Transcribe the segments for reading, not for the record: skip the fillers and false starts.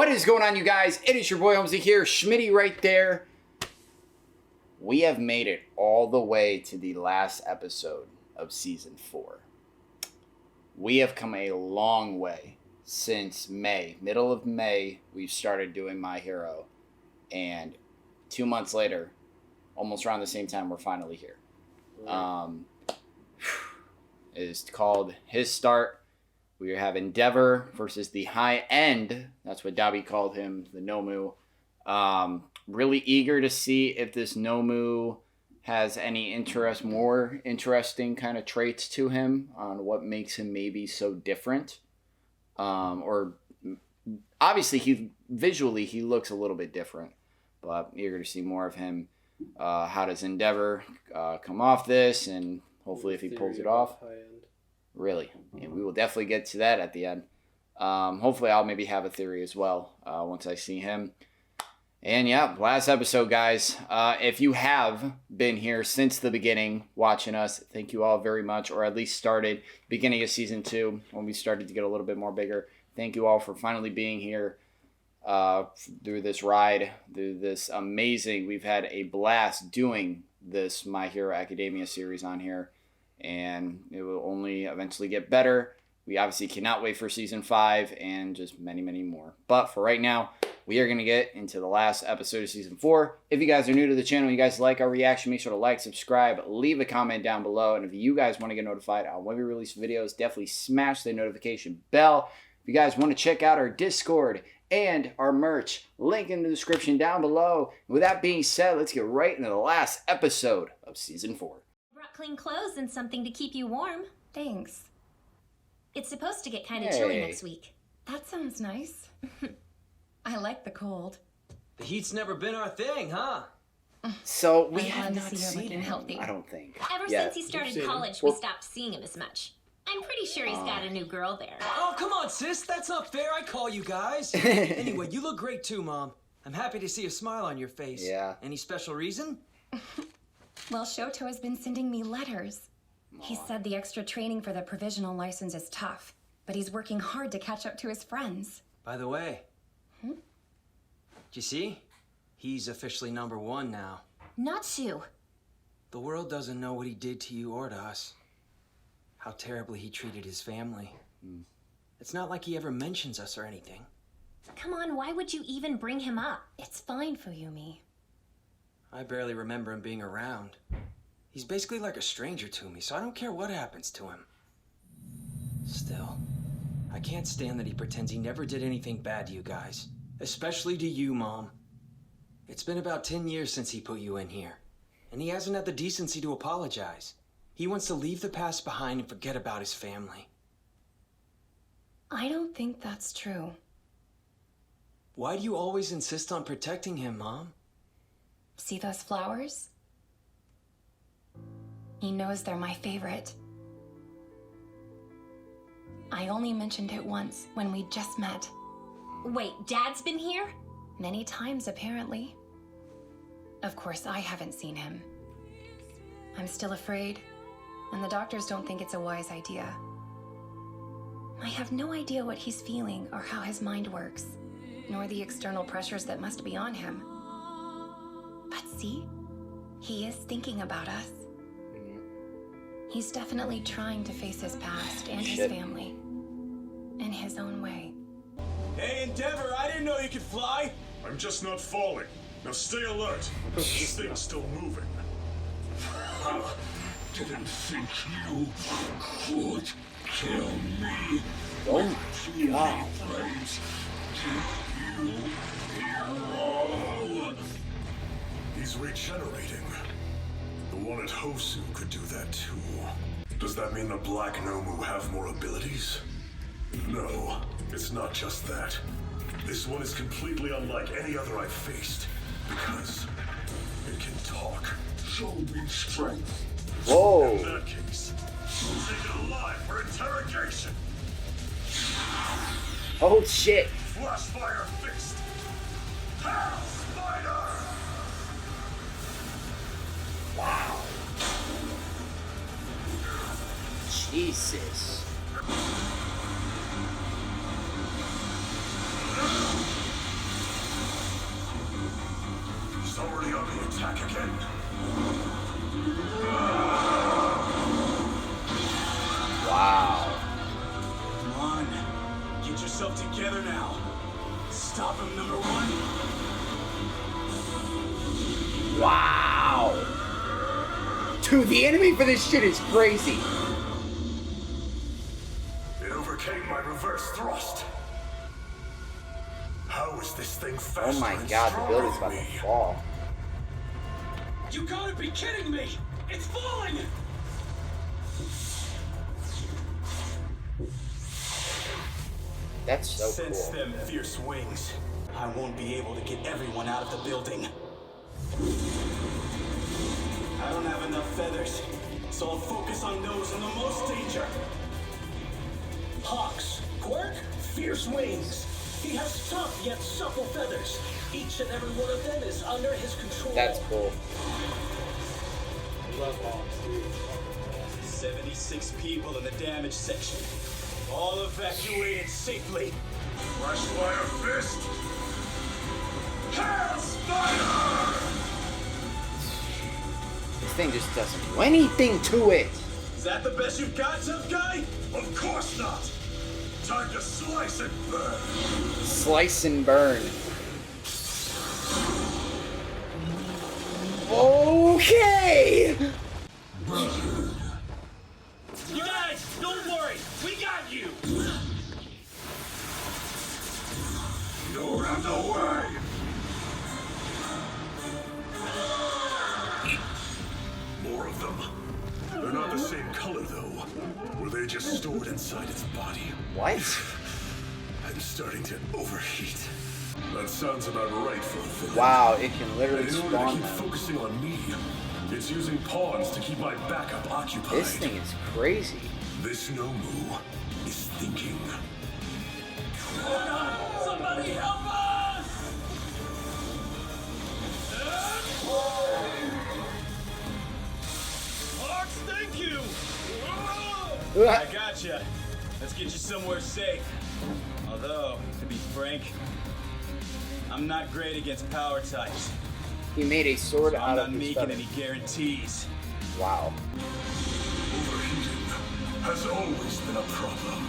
What is going on, you guys? It is your boy Omzy here, Schmitty right there. We have made it all the way to the last episode of Season 4. We have come a long way since May. Middle of May, we started doing My Hero. And 2 months later, almost around the same time, we're finally here. It is called His Start. We have Endeavor versus the High End. That's what Dabi called him, the Nomu. Really eager to see if this Nomu has any more interesting kind of traits to him on what makes him maybe so different. Or obviously visually he looks a little bit different, but eager to see more of him. How does Endeavor come off this, and hopefully if he pulls it off. Really. And we will definitely get to that at the end. Hopefully I'll maybe have a theory as well once I see him. And yeah, last episode, guys. If you have been here since the beginning watching us, thank you all very much. Or at least started beginning of Season 2 when we started to get a little bit more bigger. Thank you all for finally being here through this ride, through this amazing. We've had a blast doing this My Hero Academia series on here. And it will only eventually get better. We obviously cannot wait for Season 5 and just many, many more. But for right now, we are going to get into the last episode of Season 4. If you guys are new to the channel, you guys like our reaction, make sure to like, subscribe, leave a comment down below. And if you guys want to get notified on when we release videos, definitely smash the notification bell. If you guys want to check out our Discord and our merch, link in the description down below. With that being said, let's get right into the last episode of Season 4. Clean clothes and something to keep you warm. Thanks. It's supposed to get kind of chilly next week. That sounds nice. I like the cold. The heat's never been our thing, huh? So we I'm have glad not to see you're seen looking him, healthy. I don't think. Ever Yeah. since he started college, we stopped seeing him as much. I'm pretty sure he's got a new girl there. Oh, come on, sis. That's not fair. I call you guys. Anyway, you look great too, Mom. I'm happy to see a smile on your face. Yeah. Any special reason? Well, Shoto has been sending me letters. He said the extra training for the provisional license is tough, but he's working hard to catch up to his friends. By the way, do you see? He's officially #1 now. Natsu. The world doesn't know what he did to you or to us. How terribly he treated his family. It's not like he ever mentions us or anything. Come on, why would you even bring him up? It's fine for Yumi. I barely remember him being around. He's basically like a stranger to me, so I don't care what happens to him. Still, I can't stand that he pretends he never did anything bad to you guys. Especially to you, Mom. It's been about 10 years since he put you in here, and he hasn't had the decency to apologize. He wants to leave the past behind and forget about his family. I don't think that's true. Why do you always insist on protecting him, Mom? See those flowers? He knows they're my favorite. I only mentioned it once when we just met. Wait, Dad's been here? Many times, apparently. Of course, I haven't seen him. I'm still afraid, and the doctors don't think it's a wise idea. I have no idea what he's feeling or how his mind works, nor the external pressures that must be on him. But see, he is thinking about us. He's definitely trying to face his past and his family in his own way. Hey, Endeavor, I didn't know you could fly. I'm just not falling. Now stay alert. This thing's still moving. Didn't think you could kill me. Oh my God. He's regenerating. The one at Hosu could do that too. Does that mean the Black Nomu have more abilities? No, it's not just that. This one is completely unlike any other I've faced, because it can talk. Show me strength. Whoa. In that case, we'll take it alive for interrogation. Oh shit. Flash fire fist. Hell Spider! Wow. Jesus. It's already on the attack again. Wow. Come on. Get yourself together now. Stop him, number one. Wow. Dude, the enemy for this shit is crazy. It overcame my reverse thrust. How is this thing faster? Oh my and god, the stronger building's than about me? to fall. You gotta be kidding me! It's falling! That's so Sense cool. them fierce wings. I won't be able to get everyone out of the building. I don't have enough feathers, so I'll focus on those in the most danger. Hawks, Quirk, fierce wings. He has tough yet supple feathers. Each and every one of them is under his control. That's cool. 76 people in the damage section. All evacuated safely. Flash fire fist. Hail Spider! This thing just doesn't do anything to it. Is that the best you've got, tough guy? Of course not. Time to slice and burn. Slice and burn. Okay. You guys, don't worry. We got you. You're out the way. More of them. They're not the same color, though. Were they just stored inside its body? What? I'm starting to overheat. That sounds about right for a villain. Wow, it can literally In order to spawn keep them. focusing on me, it's using pawns to keep my backup occupied. This thing is crazy. This Nomu is thinking. Somebody help us! Hawks, thank you! I gotcha. Let's get you somewhere safe. Although, to be frank, I'm not great against power types. He made a sword So I'm out not of his making feather. any guarantees. Wow. Overheating has always been a problem.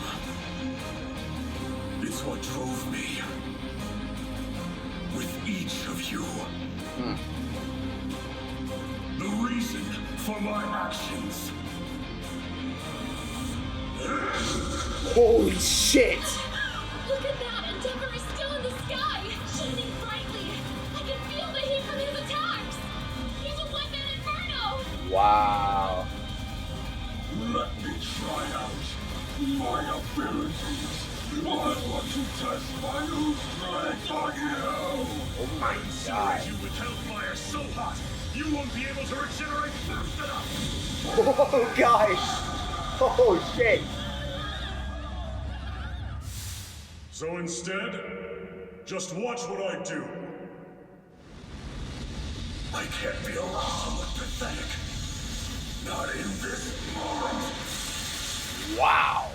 It's what drove me. With each of you. The reason for my actions. Holy shit! Look at that! Endeavor is still in the sky, shining brightly. I can feel the heat from his attacks. He's a weapon inferno. Wow. Let me try out my abilities. I want to test my new strength on you. Oh my god. You with hellfire so hot, you won't be able to regenerate fast enough. Oh gosh. Oh shit. So instead, just watch what I do. I can't be allowed to look pathetic. Not in this moment. Wow.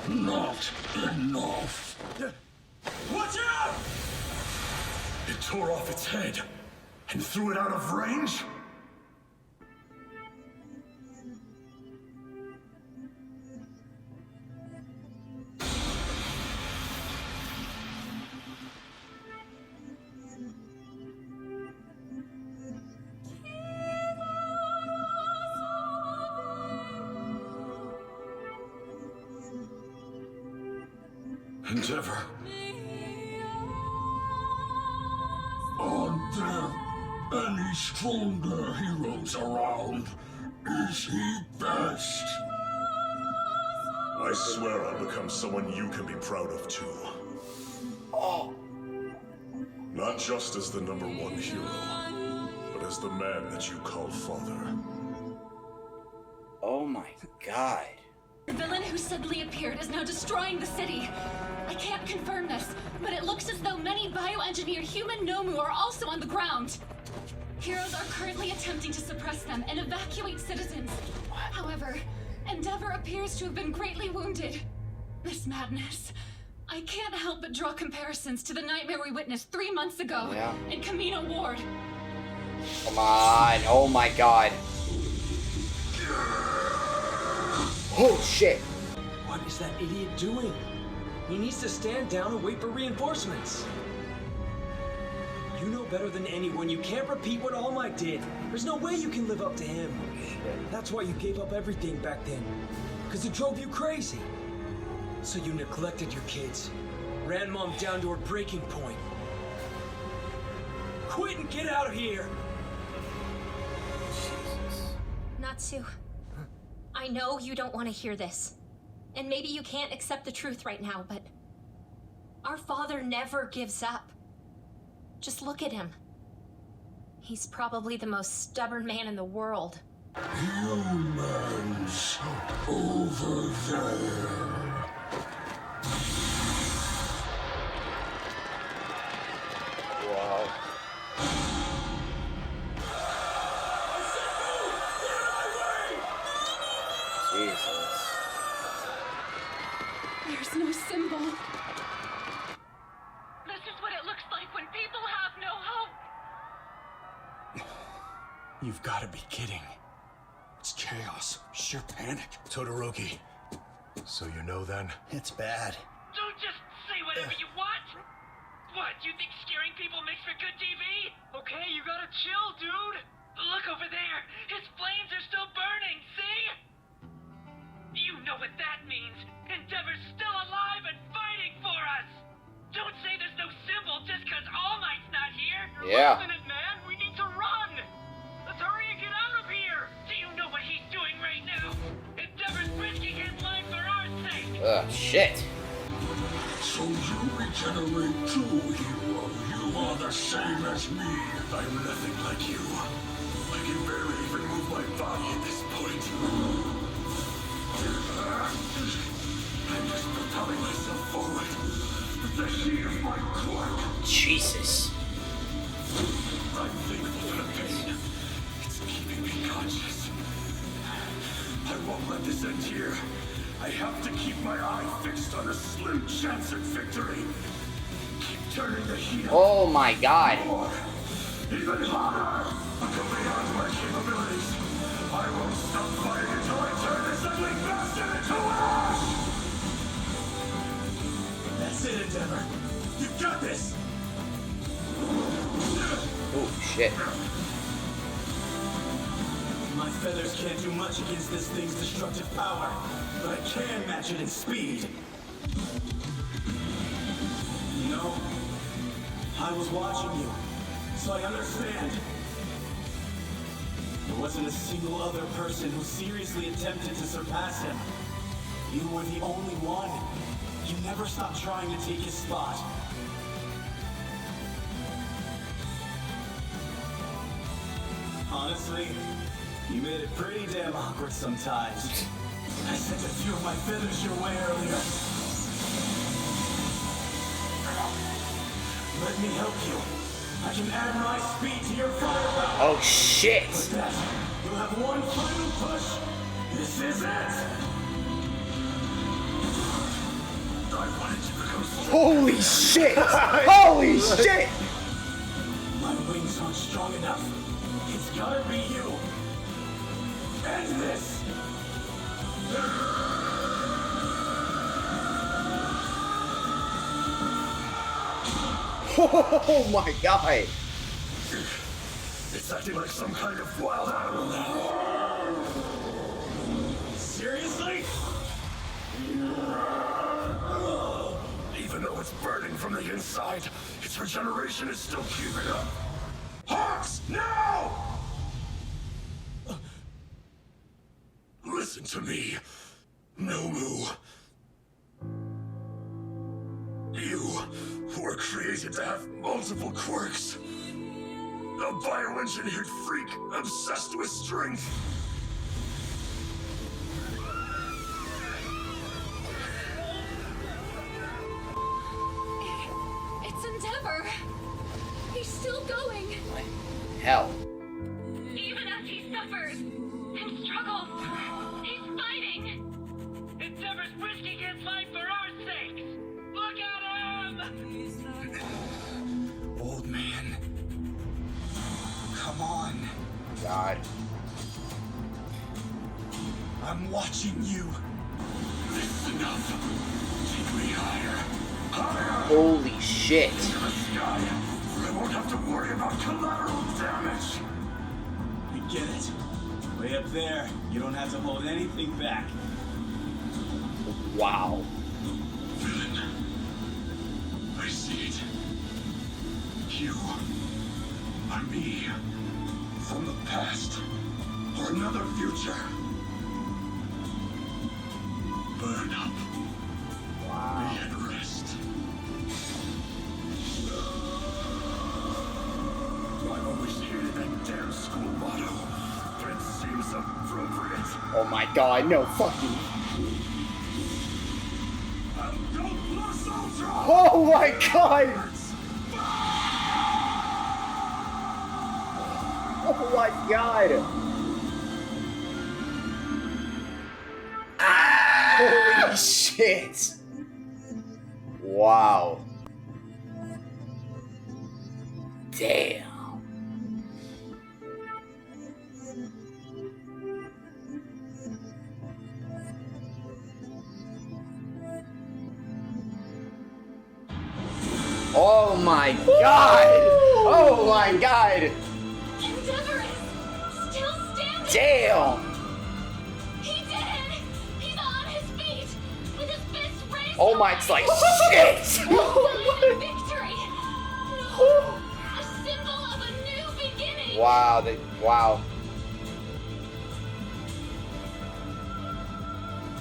Not enough. Watch out! It tore off its head and threw it out of range? Endeavor. Aren't there any stronger heroes around? Is he best? I swear I'll become someone you can be proud of too. Oh. Not just as the #1 hero, but as the man that you call father. Oh my god. The villain who suddenly appeared is now destroying the city. I can't confirm this, but it looks as though many bioengineered human Nomu are also on the ground. Heroes are currently attempting to suppress them and evacuate citizens. However, Endeavor appears to have been greatly wounded. This madness. I can't help but draw comparisons to the nightmare we witnessed 3 months ago in Camino Ward. Come on. Oh my god. Oh shit. What is that idiot doing? He needs to stand down and wait for reinforcements. You know better than anyone, you can't repeat what All Might did. There's no way you can live up to him. That's why you gave up everything back then. Because it drove you crazy. So you neglected your kids. Ran Mom down to her breaking point. Quit and get out of here! Natsu, I know you don't want to hear this. And maybe you can't accept the truth right now, but our father never gives up. Just look at him. He's probably the most stubborn man in the world. Humans over there. Wow. Jesus. There's no symbol. This is what it looks like when people have no hope. You've got to be kidding. It's chaos, sheer panic. Todoroki, so you know then? It's bad. Don't just say whatever you want! What, you think scaring people makes for good TV? Okay, you gotta chill, dude! Look over there! His flames are still burning, see? You know what that means! Endeavor's still alive and fighting for us! Don't say there's no symbol just cause All Might's not here! Yeah. Last minute, man! We need to run! Let's hurry and get out of here! Do you know what he's doing right now? Endeavor's risking his life for our sake! Shit. So you regenerate too, hero. You are the same as me. I'm nothing like you. I can barely even move my body at this point. I'm just propelling myself forward. The heat of my cloak. Jesus. I'm thankful for the pain. It's keeping me conscious. I won't let this end here. I have to keep my eye fixed on a slim chance at victory. Keep turning the heat up Oh my god. more. Even harder. Go beyond my capabilities. I won't stop fighting until I turn this ugly bastard into ash! That's it, Endeavor. You've got this. Oh shit. My feathers can't do much against this thing's destructive power, but I can match it in speed. You know, I was watching you, so I understand. There wasn't a single other person who seriously attempted to surpass him. You were the only one. You never stopped trying to take his spot. Honestly, you made it pretty damn awkward sometimes. I sent a few of my feathers your way earlier. Let me help you. I can add my speed to your firepower. Oh shit. With that, you'll have one final push. This is it. I wanted you to become strong. Holy shit. Holy shit. My wings aren't strong enough. It's gotta be you. End this. Oh my god. It's acting like some kind of wild animal now. Seriously? Even though it's burning from the inside, its regeneration is still keeping up. Hawks, now! Listen to me, Nomu. You were created to have multiple quirks. A bioengineered freak obsessed with strength. It's Endeavor. He's still going. Hell. Even as he suffers and struggles, he's fighting. Endeavor's risking his life for our sakes! Look god. I'm watching you. This is enough. Take me higher. Higher! Holy shit. Into the sky. I won't have to worry about collateral damage. I get it. Way up there, you don't have to hold anything back. Wow. Villain. I see it. You are me. From the past. Or another future. Burn up. Wow. Be at rest. I've always hated that damn school motto. But it seems appropriate. Oh my god, no fucking. Oh my god! Oh my god! Holy shit! Wow. Damn. Oh my god! Oh my god! Endeavor is still standing! Damn! He did it! He's on his feet! With his fists raised Oh my, it's like shit! Sign of victory! No! A symbol of a new beginning! Wow, wow.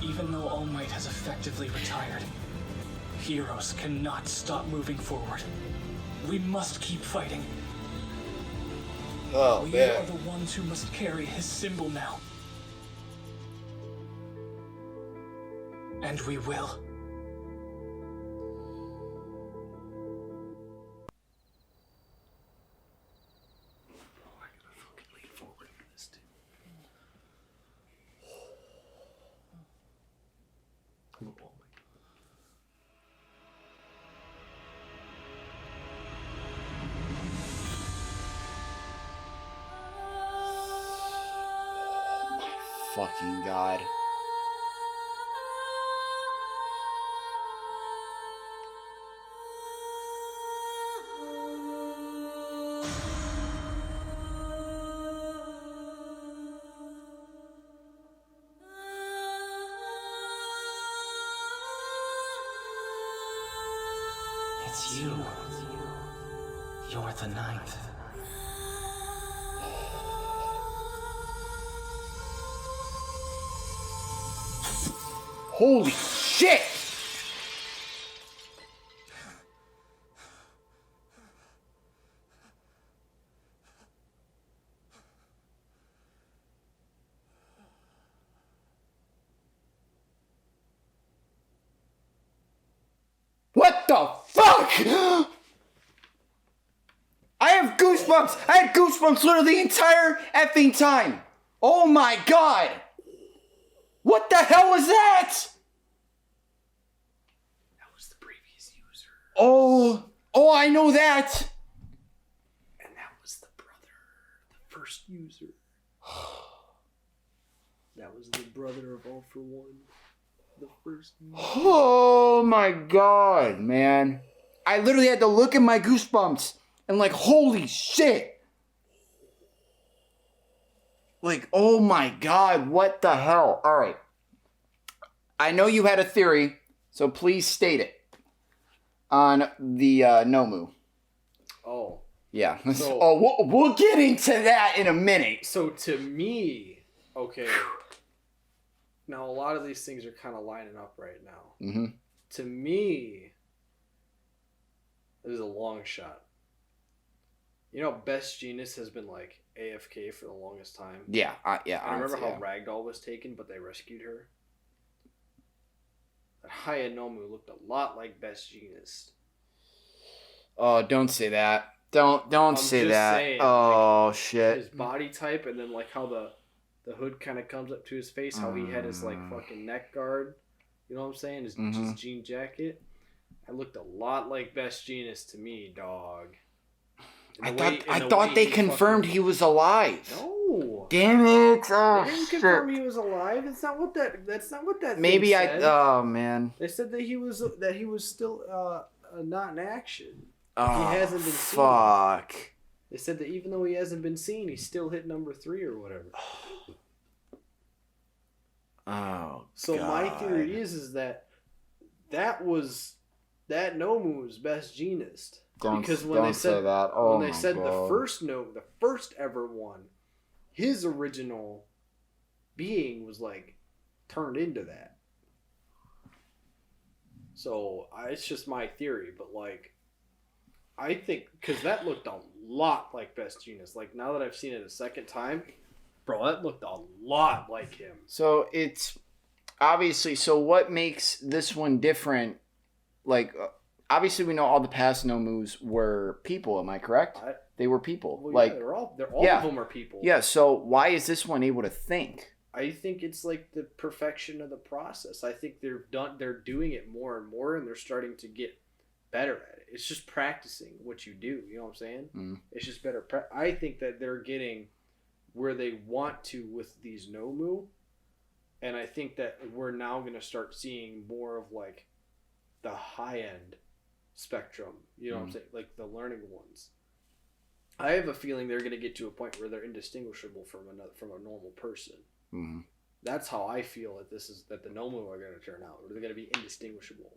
Even though All Might has effectively retired, heroes cannot stop moving forward. We must keep fighting. Oh, We man. are the ones who must carry his symbol now. And we will. Fucking god. It's you. You're the ninth. Holy shit! What the fuck? I have goosebumps! I had goosebumps literally the entire effing time! Oh my god! What the hell was that? That was the previous user. Oh, I know that. And that was the brother, the first user. That was the brother of All for One. The first user. Oh my god, man. I literally had to look at my goosebumps and like, holy shit. Like, oh my god, what the hell? All right. I know you had a theory, so please state it on the Nomu. Oh. Yeah. So, we'll get into that in a minute. So to me, okay. Now a lot of these things are kind of lining up right now. Mm-hmm. To me, this is a long shot. You know, Best Genius has been like AFK for the longest time. Yeah, I remember honestly, how Ragdoll was taken, but they rescued her. That Hayanomu looked a lot like Best Genius. Oh, don't say that. Don't say that. Saying, Oh like, shit. His body type, and then like how the hood kind of comes up to his face, how he had his like fucking neck guard. You know what I'm saying? His jean jacket. It looked a lot like Best Genius to me, dog. I thought they confirmed he was alive. No. Damn it! Oh, They didn't shit. confirm he was alive. That's not what that. Maybe thing said. Oh man. They said that he was still not in action. Oh, He hasn't been seen. fuck. They said that even though he hasn't been seen, he's still hit number 3 or whatever. Oh. So God. my theory is that was that Nomu's best genist. Because when they said that. Oh, when they said God. the first ever one, his original being was like turned into that. So it's just my theory, but like I think because that looked a lot like Best Genus. Like now that I've seen it a second time, bro, that looked a lot like him. So it's obviously. So what makes this one different? Like obviously we know all the past Nomus were people. Am I correct? They were people. Well, like yeah, they're all of them are people. Yeah. So why is this one able to think? I think it's like the perfection of the process. I think they're doing it more and more, and they're starting to get better at it. It's just practicing what you do. You know what I'm saying? Mm. It's just better. I think that they're getting where they want to with these Nomu, and I think that we're now going to start seeing more of like the high end spectrum. You know what I'm saying? Like the learning ones. I have a feeling they're going to get to a point where they're indistinguishable from a normal person. Mm-hmm. That's how I feel that the Nomu are going to turn out. Or they're going to be indistinguishable.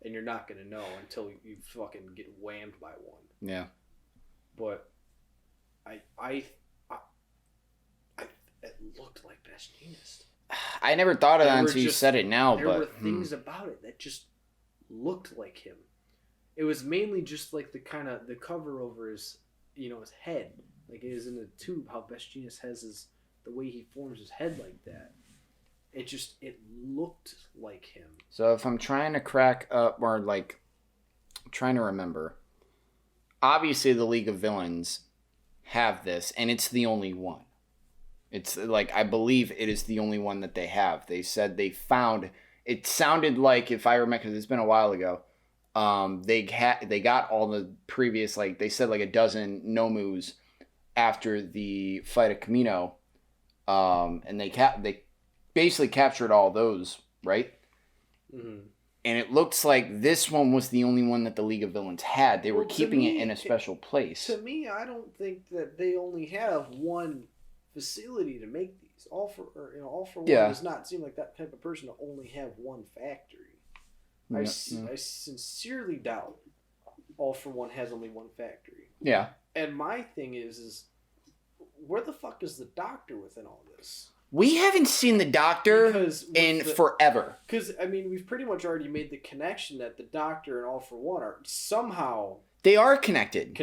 And you're not going to know until you fucking get whammed by one. Yeah. But it looked like Best Genist. I never thought of that until you said it now. There but were things about it that just looked like him. It was mainly just like the cover over his, his head. Like it is in the tube how Best Genist has the way he forms his head like that. It looked like him. So if I'm trying to crack up or like trying to remember, obviously the League of Villains have this, and it's the only one. It's like I believe it is the only one that they have. They said they found. It sounded like, if I remember, because it's been a while ago, they got all the previous, like they said, like a dozen Nomus after the fight at Camino, and they basically captured all those, right? Mm-hmm. And it looks like this one was the only one that the League of Villains had. They were keeping it in a special place. To me, I don't think that they only have one facility to make these. All for One does not seem like that type of person to only have one factory. I sincerely doubt All for One has only one factory. Yeah. And my thing is where the fuck is the Doctor within all this? We haven't seen the Doctor in forever. Because, I mean, we've pretty much already made the connection that the Doctor and All for One are somehow... They are connected.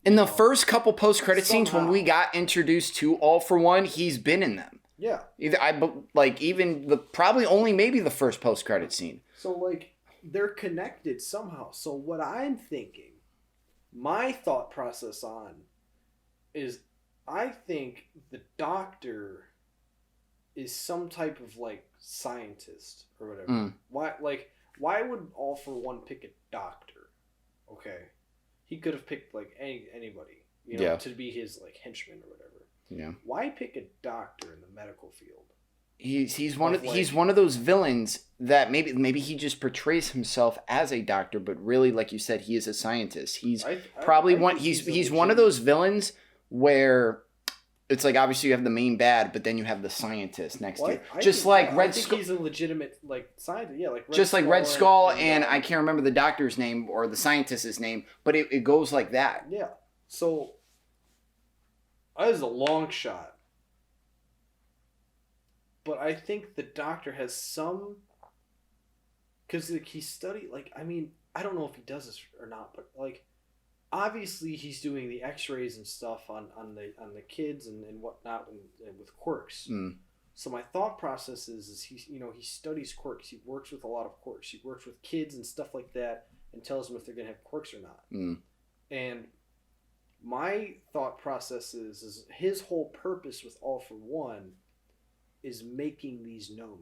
In the first couple post-credit scenes when we got introduced to All for One, he's been in them. Yeah. Probably only maybe the first post-credit scene. So, like, they're connected somehow. So what I'm thinking, my thought process on, is I think the Doctor is some type of like scientist or whatever. Why would All for One pick a doctor? Okay, he could have picked like anybody, to be his like henchman or whatever. Yeah. Why pick a doctor in the medical field? He's one of those villains that maybe he just portrays himself as a doctor, but really, like you said, he is a scientist. He's he's one of those villains where it's like obviously you have the main bad, but then you have the scientist next to you. Red Skull. He's a legitimate like scientist. Yeah, like Red Skull, and I can't remember the doctor's name or the scientist's name, but it goes like that. Yeah. So that is a long shot, but I think the Doctor has some, because like he studied. Like I mean, I don't know if he does this or not, but like. Obviously, he's doing the X-rays and stuff on the kids and whatnot and with quirks. Mm. So my thought process is he studies quirks. He works with a lot of quirks. He works with kids and stuff like that and tells them if they're gonna have quirks or not. Mm. And my thought process is his whole purpose with All for One is making these Nomu.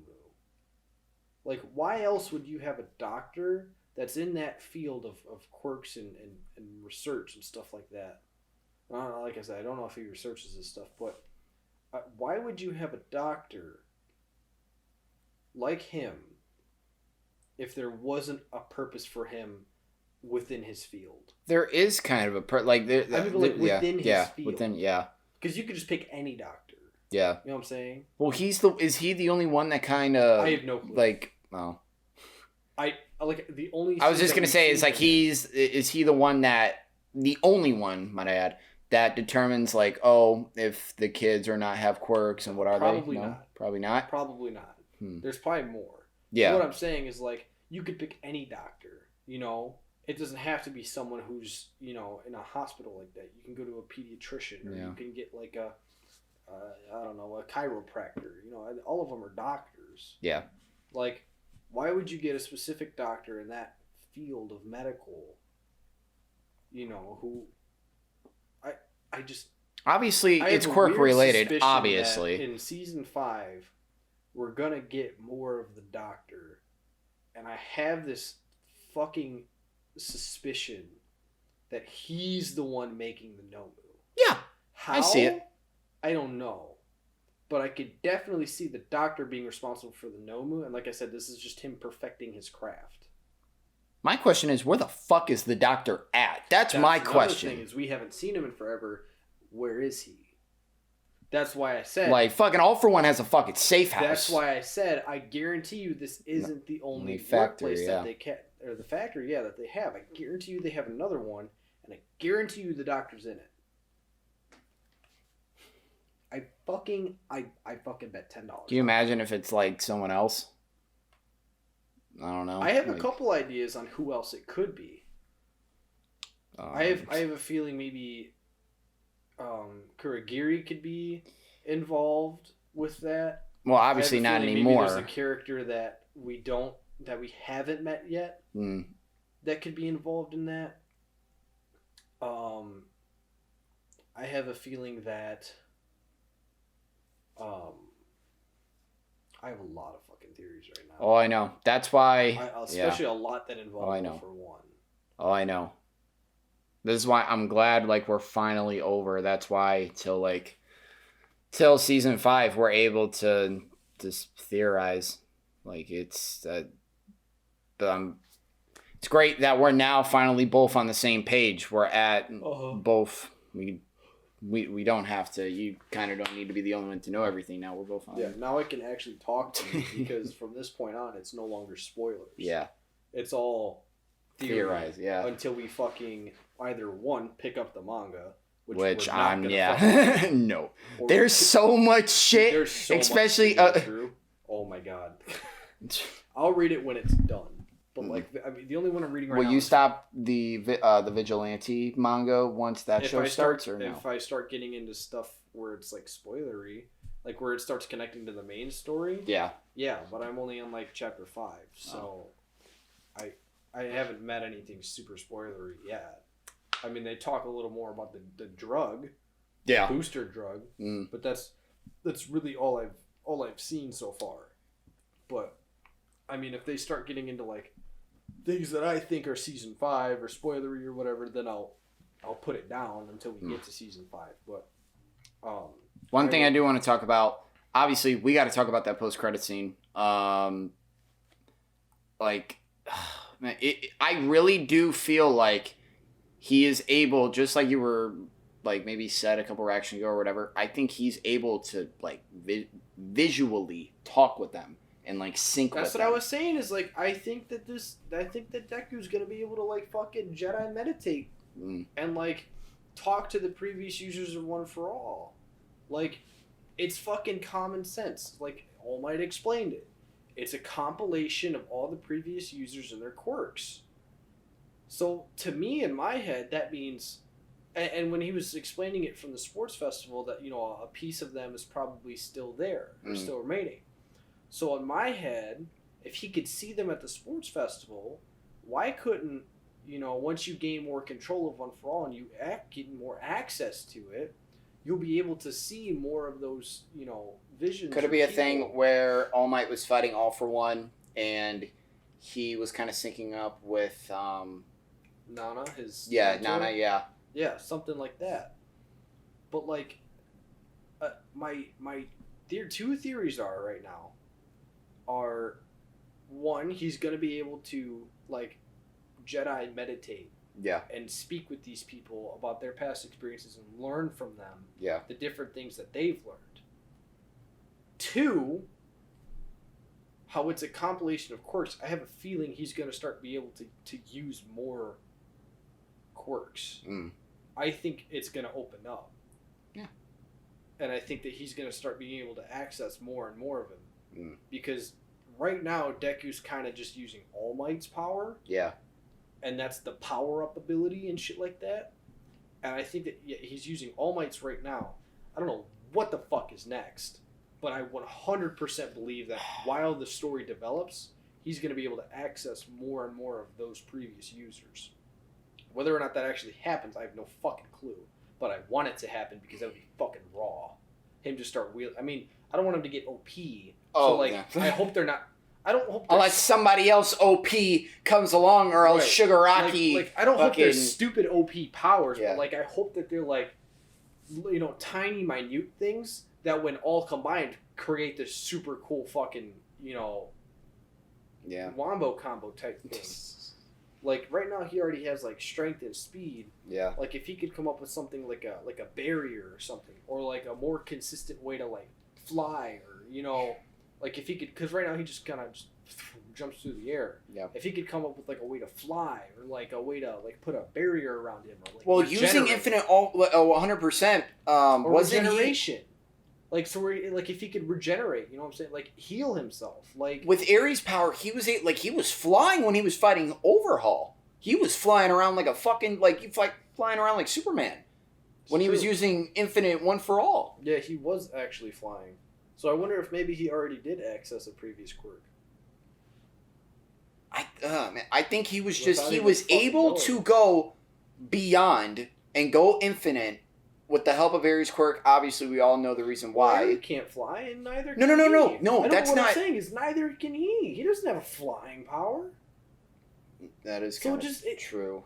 Like, why else would you have a doctor that's in that field of quirks and research and stuff like that. Like I said, I don't know if he researches this stuff, but why would you have a doctor like him if there wasn't a purpose for him within his field? There is kind of a within his field. Yeah. Because you could just pick any doctor. Yeah. You know what I'm saying? Well, is he the only one that kind of... I have no clue. Like, oh. I was just going to say, is like is he the one that, the only one, might I add, that determines like, oh, if the kids or not have quirks and what are Probably they? No? not. Probably not? Probably not. There's probably more. Yeah. What I'm saying is like, you could pick any doctor, you know? It doesn't have to be someone who's, you know, in a hospital like that. You can go to a pediatrician, or you can get like a chiropractor. You know, all of them are doctors. Yeah. Like, why would you get a specific doctor in that field of medical? You know, who I just obviously it's quirk related. Obviously, in season 5, we're gonna get more of the doctor, and I have this fucking suspicion that he's the one making the Nomu. Yeah, how? I see it. I don't know, but I could definitely see the doctor being responsible for the Nomu, and like I said, this is just him perfecting his craft. My question is, where the fuck is the doctor at? That's my question. The thing is, we haven't seen him in forever. Where is he? That's why I said... Like, fucking All For One has a fucking safe house. That's why I said, I guarantee you this isn't the only factory, workplace that they can... Or the factory, that they have. I guarantee you they have another one, and I guarantee you the doctor's in it. I fucking bet $10. Can you imagine if it's, like, someone else? I don't know. I have a couple ideas on who else it could be. I have a feeling maybe Kuragiri could be involved with that. Well, obviously not anymore. Maybe there's a character that we haven't met yet that could be involved in that. I have a feeling that I have a lot of fucking theories right now. Oh, I know. That's why... Especially a lot that involve All For One. Oh, I know. This is why I'm glad, like, we're finally over. That's why till season 5, we're able to just theorize. Like, it's great that we're now finally both on the same page. We're at both... We don't have to. You kind of don't need to be the only one to know everything now. We're both on. Yeah, now I can actually talk to you because from this point on, it's no longer spoilers. Yeah. It's all theorized, yeah. Until we fucking either one, pick up the manga, which I'm, no. There's so much shit. There's so especially... much oh my god. I'll read it when it's done. But the only one I'm reading right now. Will you stop the Vigilante manga once that show starts, or no? If I start getting into stuff where it's like spoilery, like where it starts connecting to the main story. Yeah. Yeah, but I'm only on like chapter 5, so I haven't met anything super spoilery yet. I mean, they talk a little more about the drug, the booster drug, but that's really all I've seen so far. But I mean, if they start getting into like things that I think are season 5 or spoilery or whatever, then I'll put it down until we get to season 5. But one thing I do want to talk about, obviously, we got to talk about that post-credit scene. I really do feel like he is able, just like you were like maybe said a couple reactions ago or whatever. I think he's able to like visually talk with them. And like sync with That's what I was saying is like I think that Deku's gonna be able to like fucking Jedi meditate and like talk to the previous users of One for All. Like it's fucking common sense. Like All Might explained it. It's a compilation of all the previous users and their quirks. So to me in my head that means and when he was explaining it from the sports festival that, you know, a piece of them is probably still there or still remaining. So in my head, if he could see them at the sports festival, why couldn't, you know, once you gain more control of One for All and you get more access to it, you'll be able to see more of those, you know, visions. Could it be a thing where All Might was fighting All For One and he was kind of syncing up with Nana, his Nana, mentor? yeah. Yeah, something like that. But like, my two theories are right now are, one, he's gonna be able to like Jedi meditate Yeah. and speak with these people about their past experiences and learn from them Yeah. the different things that they've learned. Two, how it's a compilation of quirks. I have a feeling he's going to start being able to use more quirks. I think it's going to open up. Yeah. And I think that he's going to start being able to access more and more of him. Because right now, Deku's kind of just using All Might's power. Yeah. And that's the power-up ability and shit like that. And I think that he's using All Might's right now. I don't know what the fuck is next. But I 100% believe that while the story develops, he's going to be able to access more and more of those previous users. Whether or not that actually happens, I have no fucking clue. But I want it to happen because that would be fucking raw. Him just start wheeling. I mean, I don't want him to get OP. So, like, yeah. I hope they're not... I don't hope... Unless somebody else OP comes along, or else Shigaraki... Like, I don't hope fucking... there's stupid OP powers, Yeah. but, like, I hope that they're, like, you know, tiny, minute things that when all combined create this super cool fucking, you know, wombo combo type thing. Like right now he already has like strength and speed. Yeah. Like if he could come up with something like a barrier or something, or like a more consistent way to like fly, or you know, like if he could, because right now he just kind of just jumps through the air. Yeah. If he could come up with like a way to fly, or like a way to like put a barrier around him, or like Well, using infinite 100%, wasn't regeneration. Like so, like if he could regenerate, you know what I'm saying? Like heal himself. Like with Ares' power, he was flying when he was fighting Overhaul. He was flying around like a fucking flying around like Superman when he was using infinite one for all. Yeah, he was actually flying. So I wonder if maybe he already did access a previous quirk. I think he was able to go beyond and go infinite. With the help of Ares' quirk, obviously we all know the reason why. He can't fly, and neither No, can he. no, that's what not... I'm saying is neither can he. He doesn't have a flying power. That is kind of true.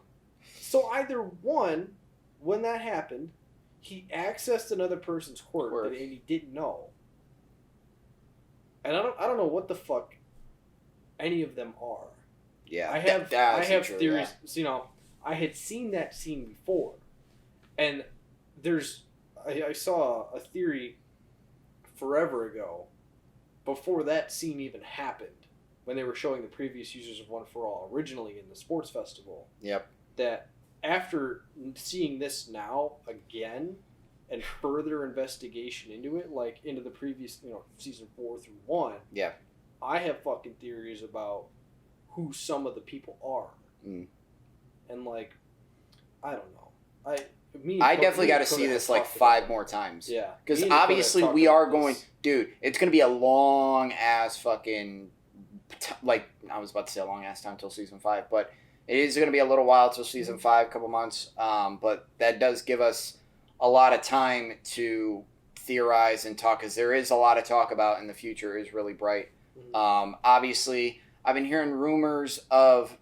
So either one, when that happened, he accessed another person's quirk that he didn't know. And I don't know what the fuck any of them are. Yeah, I have theories. Yeah. You know, I had seen that scene before, and I saw a theory forever ago, before that scene even happened, when they were showing the previous users of One for All originally in the sports festival. Yep. That after seeing this now again, and further investigation into it, like into the previous, you know, season 4 through 1. Yeah. I have fucking theories about who some of the people are. And like, I don't know. I definitely got to see this like 5 more times. Yeah. Because obviously we are going... Dude, it's going to be a long-ass fucking... I was about to say a long-ass time till season 5, but it is going to be a little while till season 5, a couple months. But that does give us a lot of time to theorize and talk, because there is a lot of talk about, and the future is really bright. Obviously, I've been hearing rumors of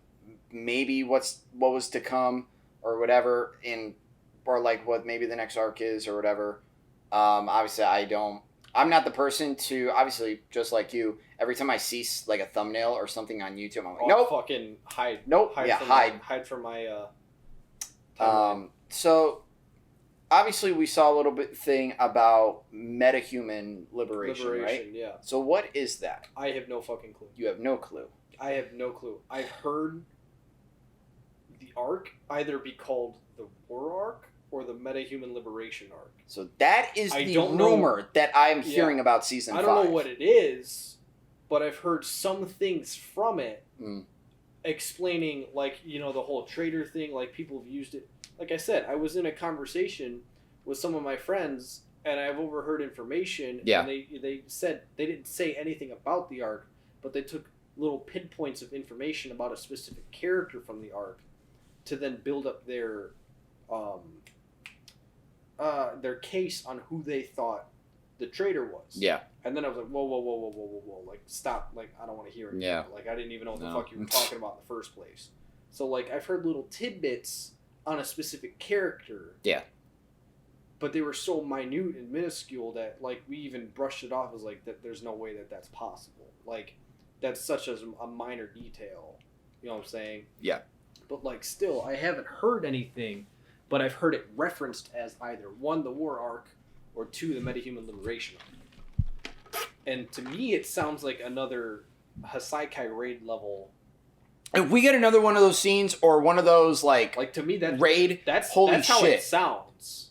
maybe what was to come or whatever or like what maybe the next arc is or whatever. Obviously, I'm not the person to, obviously, just like you, every time I see like a thumbnail or something on YouTube, I'm like, nope. Fucking hide. Nope. Hide from my timeline. So, obviously, we saw a little bit thing about metahuman liberation, right? Yeah. So, what is that? I have no fucking clue. You have no clue. I have no clue. I've heard the arc either be called the War Arc or the Metahuman Liberation Arc. So that is the rumor that I am hearing about season 5. I don't know what it is, but I've heard some things from it explaining, like, you know, the whole traitor thing, like people have used it. Like I said, I was in a conversation with some of my friends, and I've overheard information, and they said, they didn't say anything about the arc, but they took little pinpoints of information about a specific character from the arc to then build up their case on who they thought the traitor was. Yeah. And then I was like, whoa, like stop, like I don't want to hear it. Yeah. Like I didn't even know what the No. fuck you were talking about in the first place. So like I've heard little tidbits on a specific character. Yeah. But they were so minute and minuscule that like we even brushed it off as like that. There's no way that that's possible. Like that's such a minor detail. You know what I'm saying? Yeah. But like still, I haven't heard anything, but I've heard it referenced as either 1, the war arc, or 2, the metahuman liberation arc. And to me, it sounds like another Hasaikai raid level. If we get another one of those scenes or one of those like to me that raid, that's holy how shit. it sounds.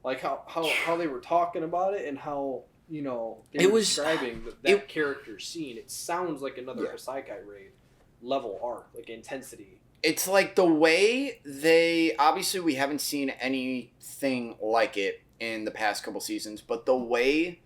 Like how they were talking about it and how they were describing that character's scene. It sounds like another Hasaikai raid level arc, like intensity. It's like the way obviously we haven't seen anything like it in the past couple seasons, but the way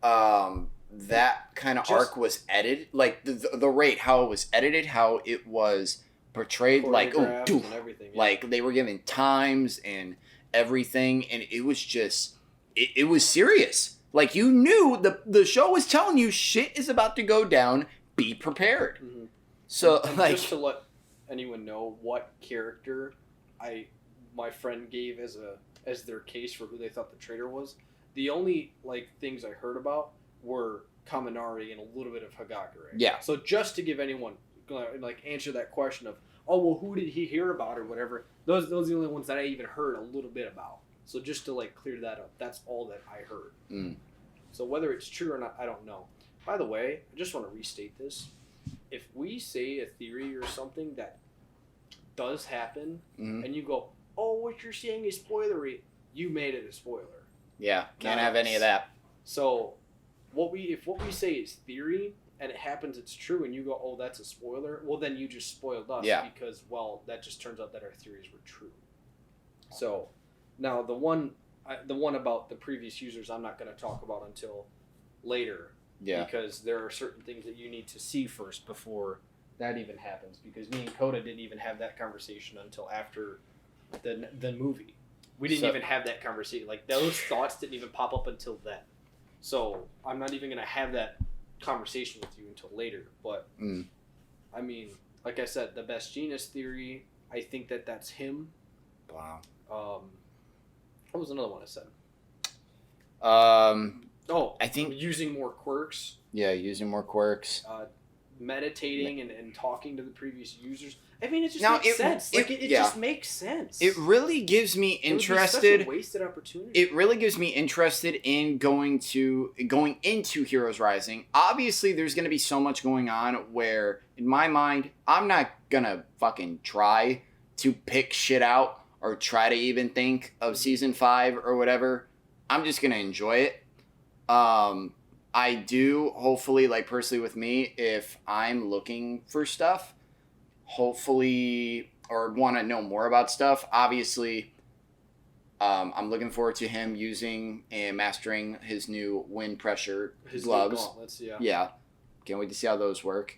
that kind of arc was edited, like the rate, how it was edited, how it was portrayed, like and everything, like they were given times and everything, and it was just it was serious. Like you knew the show was telling you shit is about to go down. Be prepared. Mm-hmm. So and like just to let anyone know what character my friend gave as their case for who they thought the traitor was. The only like things I heard about were Kaminari and a little bit of Hagakure. Yeah. So just to give anyone like answer that question of, oh well, who did he hear about or whatever, those are the only ones that I even heard a little bit about. So just to like clear that up, that's all that I heard. So whether it's true or not, I don't know. By the way, I just want to restate this. If we say a theory or something that does happen, and you go, oh, what you're saying is spoilery, you made it a spoiler. Yeah, can't have any of that. So if what we say is theory and it happens, it's true, and you go, oh, that's a spoiler, well, then you just spoiled us because, well, that just turns out that our theories were true. So now the one about the previous users I'm not going to talk about until later. Yeah. Because there are certain things that you need to see first before that even happens. Because me and Coda didn't even have that conversation until after the movie. We didn't even have that conversation. Like, those thoughts didn't even pop up until then. So I'm not even going to have that conversation with you until later. But, I mean, like I said, the best genius theory, I think that's him. Wow. What was another one I said? I think using more quirks. Yeah, using more quirks. Meditating and talking to the previous users. I mean, it just makes sense. It just makes sense. It really gives me interested. It would be such a wasted opportunity. It really gives me interested in going into Heroes Rising. Obviously, there's going to be so much going on where, in my mind, I'm not gonna fucking try to pick shit out or try to even think of season 5 or whatever. I'm just gonna enjoy it. I do, hopefully, like personally with me, if I'm looking for stuff, hopefully, or want to know more about stuff, obviously, I'm looking forward to him using and mastering his new wind pressure gloves. Gauntlets, yeah. Yeah. Can't wait to see how those work.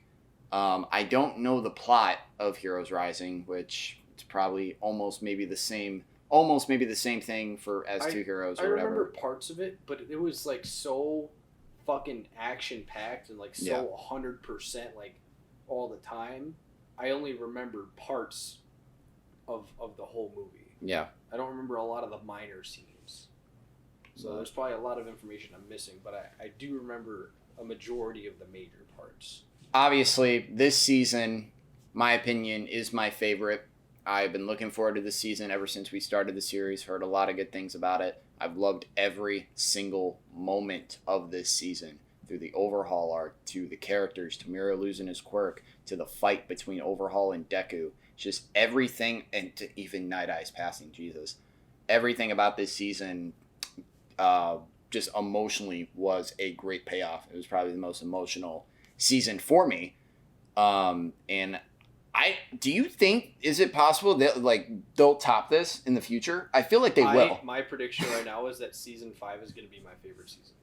I don't know the plot of Heroes Rising, which it's probably almost maybe the same thing for as two heroes or whatever. I remember parts of it, but it was like so fucking action packed and like so 100% like all the time. I only remember parts of the whole movie. Yeah. I don't remember a lot of the minor scenes. So there's probably a lot of information I'm missing, but I do remember a majority of the major parts. Obviously, this season, my opinion, is my favorite. I've been looking forward to this season ever since we started the series. Heard a lot of good things about it. I've loved every single moment of this season. Through the Overhaul arc, to the characters, to Miro losing his quirk, to the fight between Overhaul and Deku. Just everything, and to even Night Eye's passing, Jesus. Everything about this season just emotionally was a great payoff. It was probably the most emotional season for me. And do you think, is it possible that like they'll top this in the future? I feel like they will. My prediction right now is that season 5 is going to be my favorite season.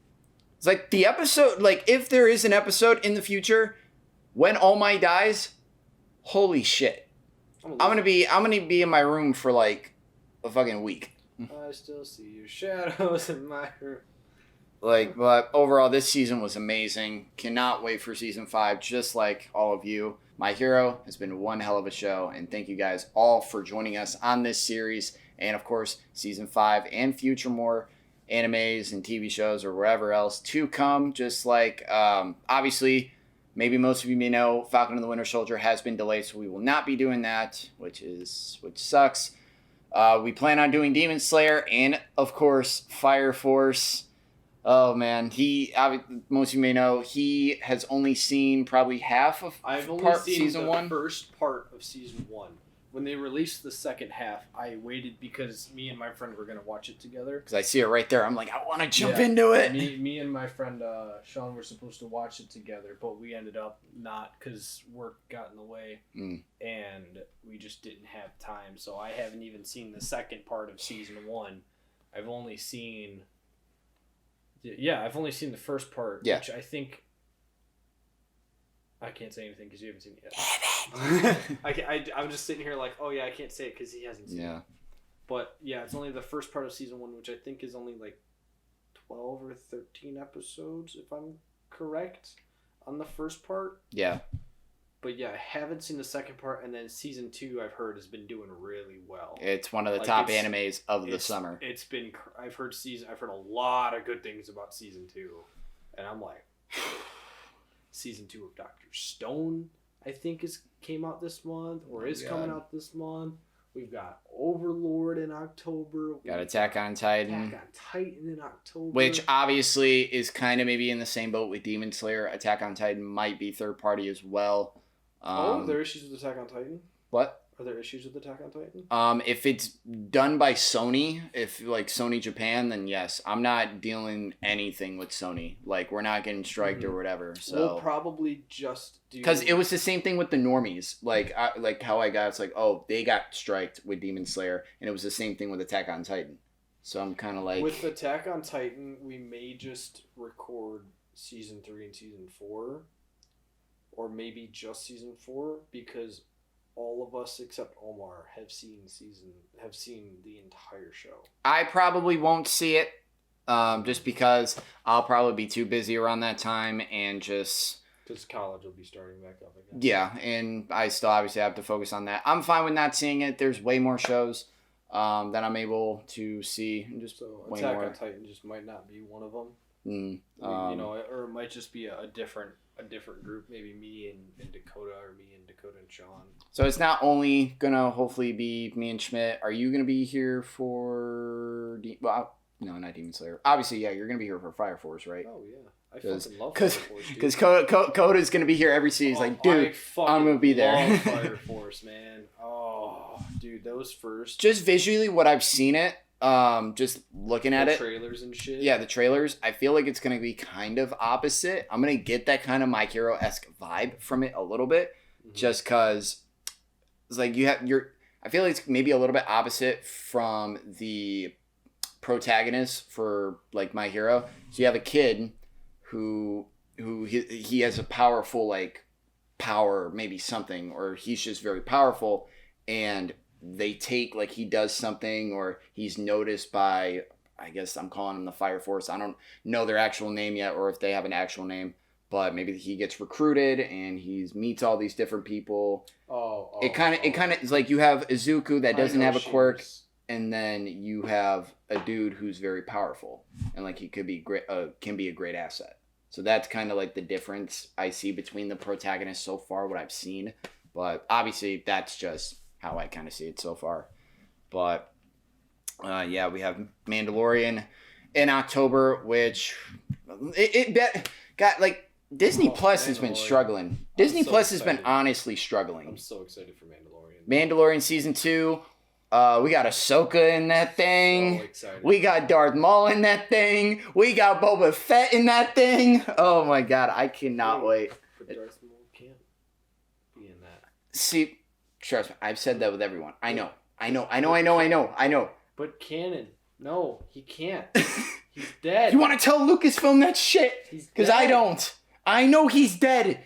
It's like the episode, like if there is an episode in the future when All Might dies, holy shit. I'm gonna be in my room for like a fucking week. I still see your shadows in my room. But overall, this season was amazing. Cannot wait for season 5, just like all of you. My Hero has been one hell of a show, and thank you guys all for joining us on this series. And of course, season 5 and future more animes and TV shows or wherever else to come. Just like, obviously, maybe most of you may know, Falcon and the Winter Soldier has been delayed, so we will not be doing that, which sucks. We plan on doing Demon Slayer and, of course, Fire Force. Oh man, most of you may know he has only seen probably half of season 1. First part of season 1. When they released the second half, I waited because me and my friend were gonna watch it together. Because I see it right there, I'm like, I want to jump into it. Me and my friend Sean were supposed to watch it together, but we ended up not because work got in the way, and we just didn't have time. So I haven't even seen the second part of season 1. I've only seen the first part, which I think I can't say anything because you haven't seen it yet. I'm just sitting here like, oh yeah, I can't say it because he hasn't seen it. But yeah, it's only the first part of season 1, which I think is only like 12 or 13 episodes, if I'm correct, on the first part. Yeah. But yeah, I haven't seen the second part, and then season 2 I've heard has been doing really well. It's one of the top animes of the summer. It's been. I've heard a lot of good things about season 2, and I'm like, season 2 of Dr. Stone, I think came out this month or is coming out this month. We've got Overlord in October. Got Attack on Titan. Attack on Titan in October. Which obviously is kind of maybe in the same boat with Demon Slayer. Attack on Titan might be third party as well. Are there issues with Attack on Titan? What? Are there issues with Attack on Titan? If it's done by Sony, if like Sony Japan, then yes. I'm not dealing anything with Sony. Like we're not getting striked or whatever. So we'll probably just do, because it was the same thing with the normies. Like how I got it's like, oh, they got striked with Demon Slayer, and it was the same thing with Attack on Titan. So I'm kind of like, with Attack on Titan, we may just record season 3 and season 4, or maybe just season 4, because all of us except Omar have seen the entire show. I probably won't see it, just because I'll probably be too busy around that time, and just because college will be starting back up again. Yeah, and I still obviously have to focus on that. I'm fine with not seeing it. There's way more shows that I'm able to see, and just way Attack more. on Titan just might not be one of them. Or it might just be a different group. Maybe me and Dakota, or me and Dakota and Sean. So it's not only gonna hopefully be me and Schmidt. Are you gonna be here for? No, not Demon Slayer. Obviously, yeah, you're gonna be here for Fire Force, right? Oh yeah, I fucking love Fire Force. Because Coda's gonna be here every season. He's like, dude, I'm gonna be there. Love Fire Force, man. Oh, dude, those first. Just visually, what I've seen it. Just looking at it, trailers and shit. Yeah, the trailers. I feel like it's gonna be kind of opposite. I'm gonna get that kind of My Hero-esque vibe from it a little bit, just cause it's like I feel like it's maybe a little bit opposite from the protagonist for like My Hero. So you have a kid who he has a powerful power, maybe something, or he's just very powerful, and they take like he does something, or he's noticed by, I guess I'm calling them the Fire Force. I don't know their actual name yet, or if they have an actual name, but maybe he gets recruited and he meets all these different people. It kind of is like you have Izuku that doesn't have a quirk, and then you have a dude who's very powerful, and like he could be great, can be a great asset. So that's kind of like the difference I see between the protagonists so far, what I've seen. But obviously that's just how I kind of see it so far. But yeah, we have Mandalorian in October, which it got like Disney Plus has been struggling. Disney Plus has been honestly struggling. I'm so excited for Mandalorian. Mandalorian season 2. We got Ahsoka in that thing. So excited. We got Darth Maul in that thing. We got Boba Fett in that thing. Oh my god, I cannot wait. But Darth Maul can't be in that. See, trust me, I've said that with everyone. I know. But canon, no, he can't. He's dead. You want to tell Lucasfilm that shit? Because I don't. I know he's dead.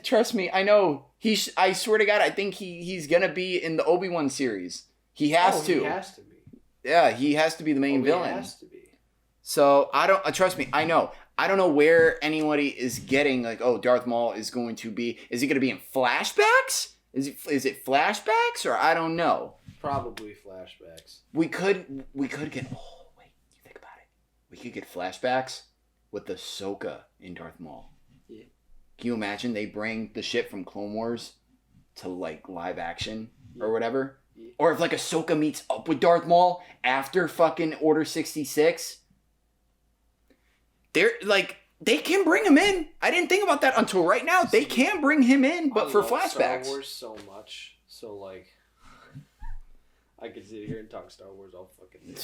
Trust me, I know. I swear to God, I think he's gonna be in the Obi-Wan series. He has to. He has to be. Yeah, he has to be the main villain. He has to be. So I don't trust me. I know. I don't know where anybody is getting like, oh, Darth Maul is going to be. Is he going to be in flashbacks? Is it flashbacks or I don't know. Probably flashbacks. We could get. Oh wait, you think about it. We could get flashbacks with the Ahsoka in Darth Maul. Yeah. Can you imagine they bring the shit from Clone Wars to like live action or whatever? Yeah. Or if like Ahsoka meets up with Darth Maul after fucking Order 66. They're like they can bring him in. I didn't think about that until right now. They can bring him in, but for flashbacks. Star Wars so much, so like I could sit here and talk Star Wars all fucking day.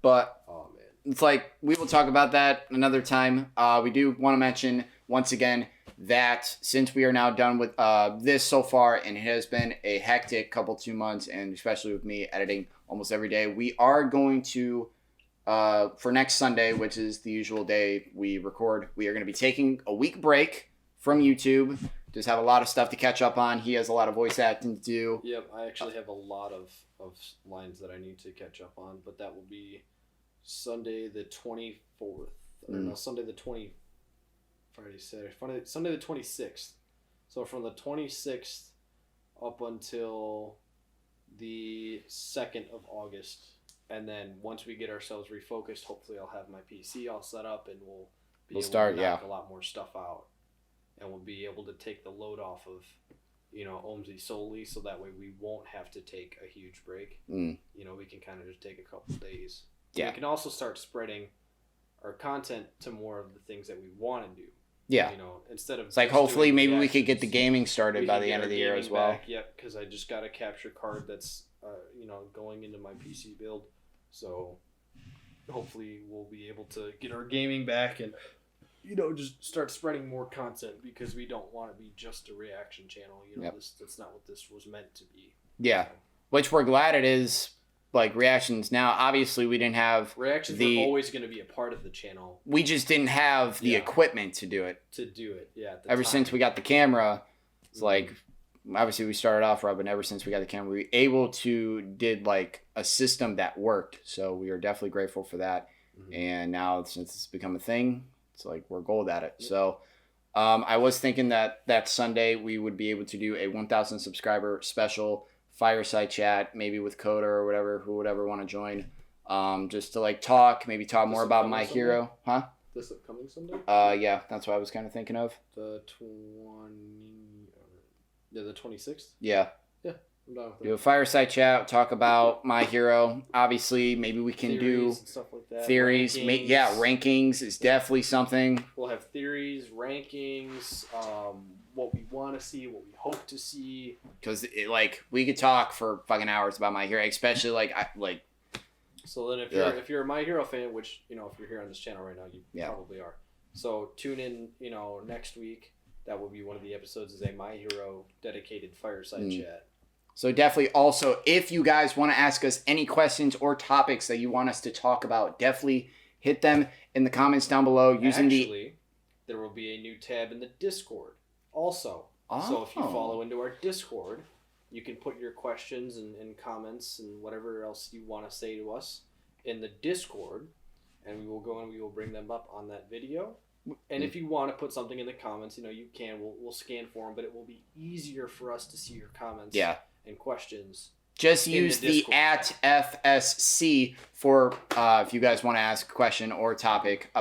But oh man, it's like we will talk about that another time. We do want to mention once again that since we are now done with this so far, and it has been a hectic couple 2 months, and especially with me editing almost every day, we are going to. For next Sunday, which is the usual day we record, we are going to be taking a week break from YouTube. Just have a lot of stuff to catch up on. He has a lot of voice acting to do. Yep, I actually have a lot of lines that I need to catch up on, but that will be Sunday the 24th. Or no, Sunday the 20... Sunday the 26th. So from the 26th up until the 2nd of August. And then once we get ourselves refocused, hopefully I'll have my PC all set up and we'll able to knock a lot more stuff out. And we'll be able to take the load off of, Omzy solely, so that way we won't have to take a huge break. We can kind of just take a couple days. Yeah. We can also start spreading our content to more of the things that we want to do. Yeah. Instead of it's like hopefully maybe we could get the gaming started by the end of the year as well. Yep, because I just got a capture card that's going into my PC build. So hopefully we'll be able to get our gaming back and just start spreading more content, because we don't want to be just a reaction channel. That's not what this was meant to be. Yeah. Which we're glad it is. Like reactions now, obviously we didn't have reactions were always going to be a part of the channel. We just didn't have the equipment to do it. Ever since we got the camera, it's like obviously we started off rough, and ever since we got the camera, we were able to did like a system that worked. So we are definitely grateful for that. And now since it's become a thing, it's like we're gold at it. So I was thinking that Sunday we would be able to do a 1,000 subscriber special fireside chat, maybe with Coda or whatever, who would ever want to join, just to like talk more about My Hero, huh? This upcoming Sunday? Yeah, that's what I was kind of thinking of. The 26th? Yeah. Yeah, I'm down with that. Do a fireside chat, talk about My Hero. Obviously, maybe we can do and stuff like that. Theories. Rankings is definitely something. We'll have theories, rankings, what we want to see, what we hope to see. Because we could talk for fucking hours about My Hero, especially So then, if you're a My Hero fan, which if you're here on this channel right now, you probably are. So tune in, next week. That will be one of the episodes, is a My Hero dedicated fireside chat. So definitely also, if you guys want to ask us any questions or topics that you want us to talk about, definitely hit them in the comments down below there will be a new tab in the Discord also. So if you follow into our Discord, you can put your questions and comments and whatever else you want to say to us in the Discord, and we will go and we will bring them up on that video. And if you want to put something in the comments, you can. We'll scan for them, but it will be easier for us to see your comments and questions. Just use the @FSC for if you guys want to ask a question or topic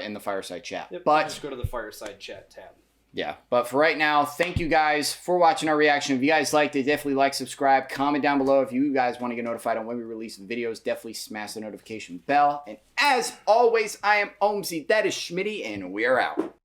in the fireside chat. Yep, but just go to the fireside chat tab. Yeah, but for right now, thank you guys for watching our reaction. If you guys liked it, definitely like, subscribe, comment down below. If you guys want to get notified on when we release videos, definitely smash the notification bell. And as always, I am Omzy, that is Schmitty, and we're out.